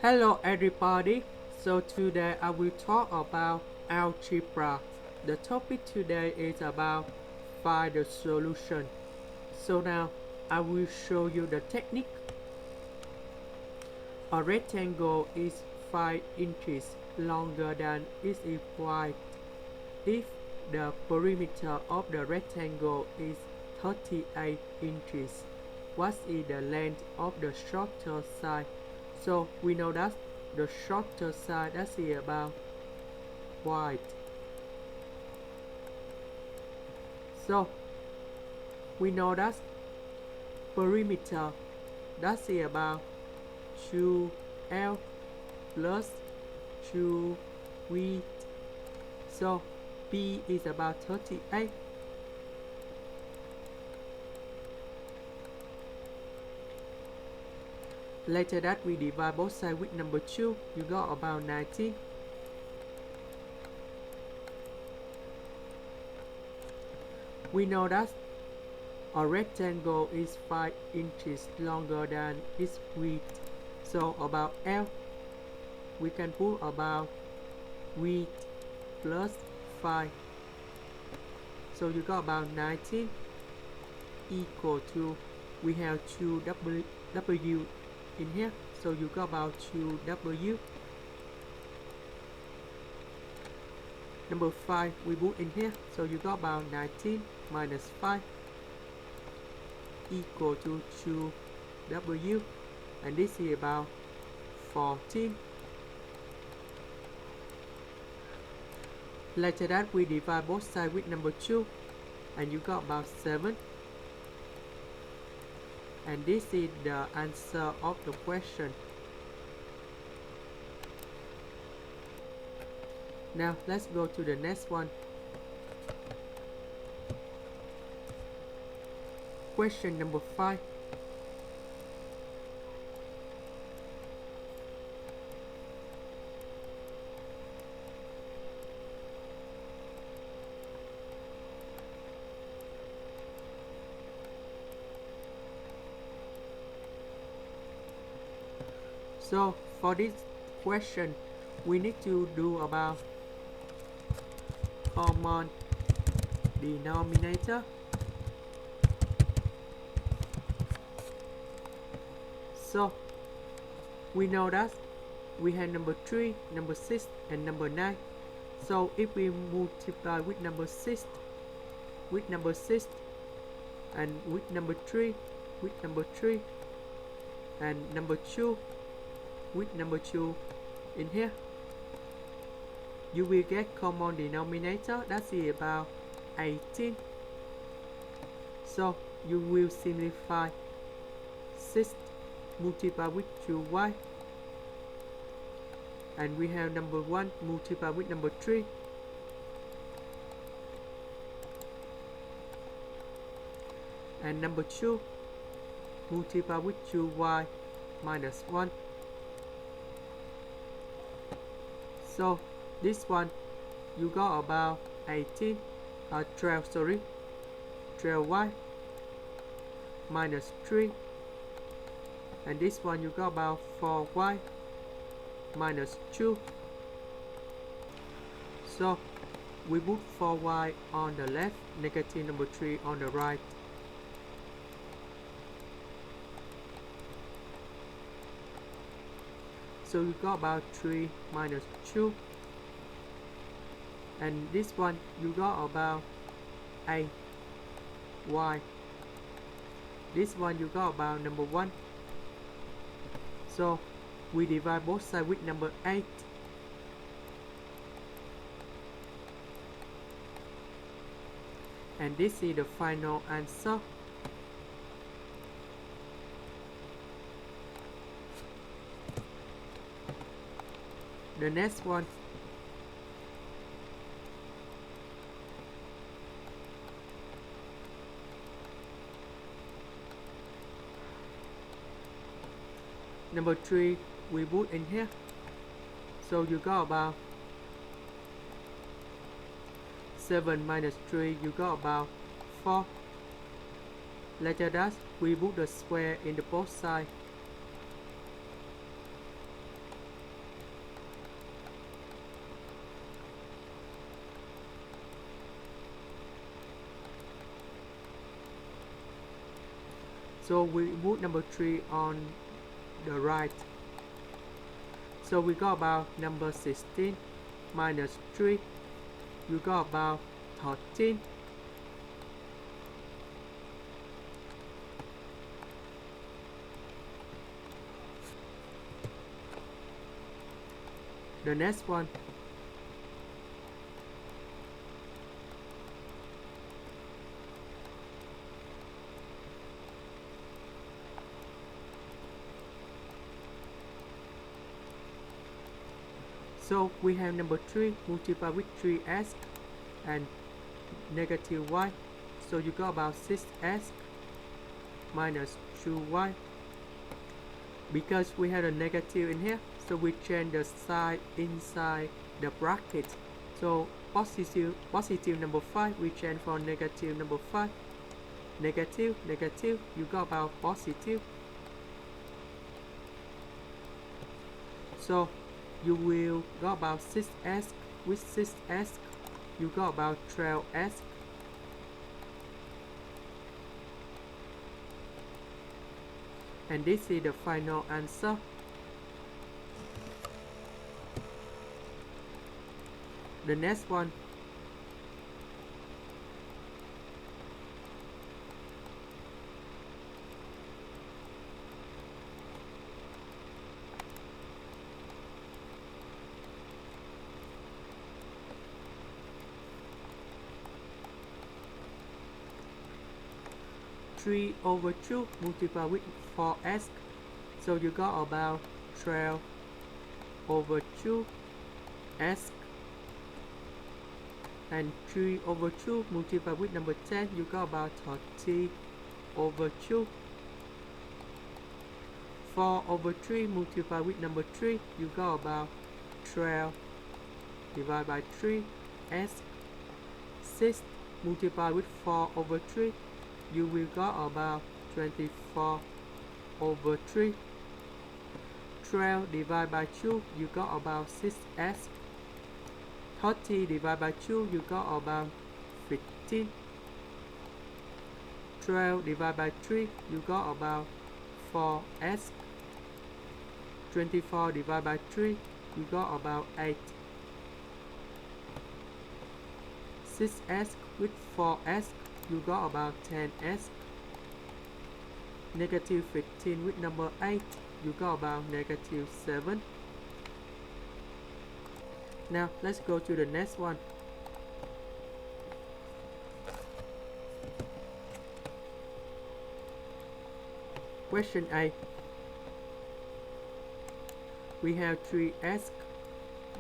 Hello everybody, so today I will talk about algebra. The topic today is about find the solution. So now I will show you the technique. A rectangle is 5 inches longer than its wide. If the perimeter of the rectangle is 38 inches, what is the length of the shorter side? So we know that the shorter side that's about wide. So we know that perimeter that's about 2L plus 2 width. So B is about 38. Later that we divide both sides with number 2, you got about 19. We know that a rectangle is 5 inches longer than its width. So about L, we can put about width plus 5. So you got about 19 equal to, we have 2W in here. So you got about 2W. Number 5 we put in here. So you got about 19 minus 5 equal to 2W. And this is about 14. Later that we divide both sides with number 2 and you got about 7. And this is the answer of the question. Now let's go to the next one. Question number 5. So for this question, we need to do about common denominator. So we know that we have number 3, number 6, and number 9. So if we multiply with number 6, and with number 3, and number 2, with number 2 in here, you will get common denominator, that's about 18. So you will simplify 6 multiply with 2y, and we have number 1 multiply with number 3, and number 2 multiply with 2y minus 1. So this one you got about 12y minus 3, and this one you got about 4y minus 2. So we put 4y on the left, negative number 3 on the right. So you got about 3 minus 2, and this one you got about 8y. This one you got about number 1. So we divide both sides with number 8. And this is the final answer. The next one. Number 3 we put in here. So you got about 7 minus 3, you got about 4. Later that we put the square in the both sides. So we put number 3 on the right. So we got about number 16 minus 3. We got about 13. The next one. So we have number 3 multiplied with 3s and negative y. So you got about 6s minus 2y. Because we have a negative in here, so we change the sign inside the bracket. So positive number 5, we change for negative number 5. Negative, negative, you got about positive. So you will got about 6s. With 6s, you got about 12s. And this is the final answer. The next one. Three over 2 multiplied with 4s. So you got about 12 over 2s. And 3 over 2 multiplied with number 10, you got about 30 over 2. 4 over 3 multiplied with number 3, you got about 12 divided by 3 s. 6 multiplied with 4 over 3, you will got about 24 over 3. 12 divided by 2, you got about 6s. 30 divided by 2, you got about 15. 12 divided by 3, you got about 4s. 24 divided by 3, you got about 8. 6s with 4s, you got about 10s. Negative 15 with number 8, you got about negative 7. Now let's go to the next one. Question A. We have 3s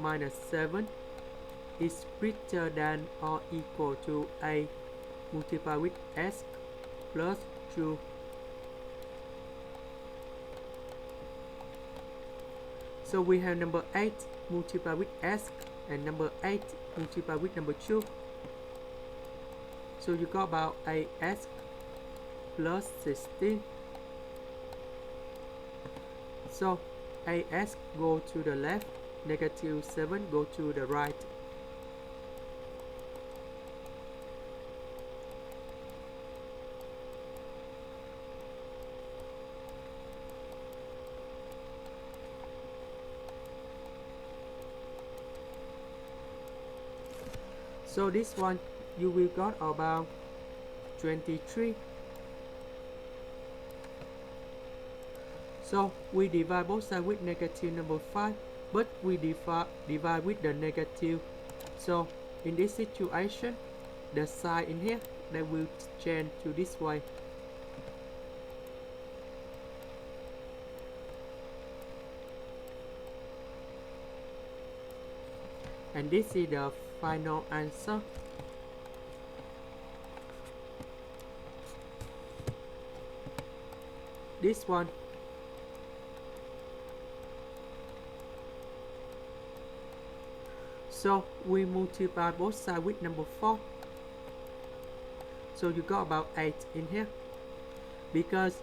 minus 7 is greater than or equal to A multiplied with s plus 2. So we have number 8 multiplied with s and number 8 multiplied with number 2. So you got about 8s plus 16. So 8s go to the left, negative 7 go to the right. So this one you will got about 23. So we divide both sides with negative number 5, but we divide with the negative. So in this situation, the sign in here, they will change to this way. And this is the final answer. This one. So we multiply both sides with number 4. So you got about 8 in here. Because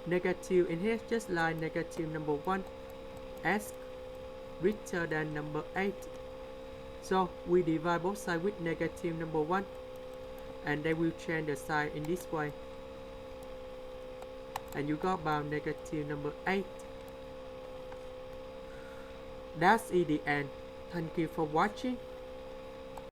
negative in here just like negative number 1 s greater than number 8. So we divide both sides with negative number 1 and they will change the sign in this way. and you got about negative number 8. That's the end. Thank you for watching.